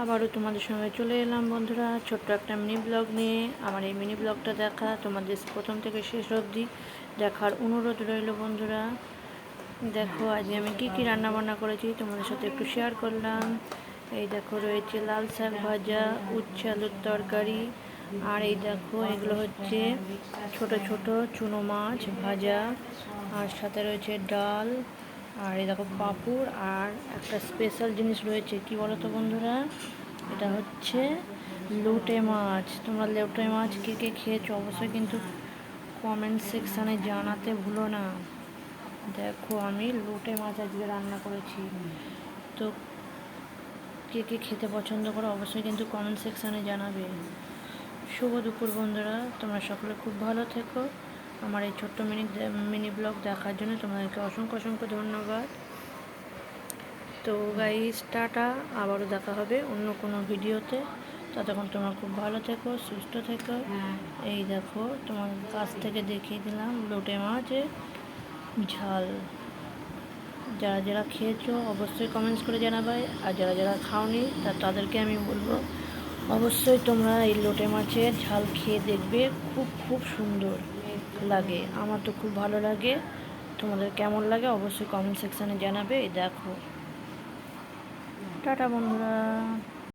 আবারও তোমাদের সঙ্গে চলে এলাম বন্ধুরা, ছোট্ট একটা মিনি ব্লগ নিয়ে। আমার এই মিনি ব্লগটা দেখা তোমাদের প্রথম থেকে শেষ অবধি দেখার অনুরোধ রইল বন্ধুরা। দেখো আজকে আমি কী কী রান্নাবান্না করেছি তোমাদের সাথে একটু শেয়ার করলাম। এই দেখো রয়েছে লাল শাক ভাজা, উচ্ছে আলুর তরকারি, আর এই দেখো এগুলো হচ্ছে ছোট ছোট চুনো মাছ ভাজা, আর সাথে রয়েছে ডাল, আর এই দেখো পাঁপড়, আর একটা স্পেশাল জিনিস রয়েছে, কি বলো তো বন্ধুরা, এটা হচ্ছে লোটে মাছ। তোমরা লোটে মাছ কে কে খেয়েছো অবশ্যই কিন্তু কমেন্ট সেকশানে জানাতে ভুলো না। দেখো আমি লোটে মাছ আজকে রান্না করেছি, তো কে কে খেতে পছন্দ করো অবশ্যই কিন্তু কমেন্ট সেকশানে জানাবে। শুভ দুপুর বন্ধুরা, তোমরা সকলে খুব ভালো থেকো। আমার এই ছোট্ট মিনি ব্লগ দেখার জন্য তোমাদেরকে অসংখ্য অসংখ্য ধন্যবাদ। তো গাইস টাটা, আবারও দেখা হবে অন্য কোনো ভিডিওতে। ততক্ষণ তোমরা খুব ভালো থেকো, সুস্থ থেকো। এই দেখো তোমার কাছ থেকে দেখিয়ে দিলাম লোটে মাছের ঝাল। যারা যারা খেয়েছো অবশ্যই কমেন্টস করে জানাবে, আর যারা যারা খাওনি তাদেরকে আমি বলবো অবশ্যই তোমরা এই লোটে মাছের ঝাল খেয়ে দেখবে, খুব খুব সুন্দর লাগে। আমার তো খুব ভালো লাগে, তোমাদের কেমন লাগে অবশ্যই কমেন্ট সেকশানে জানাবে। এই দেখো টাটা বন্ধুরা।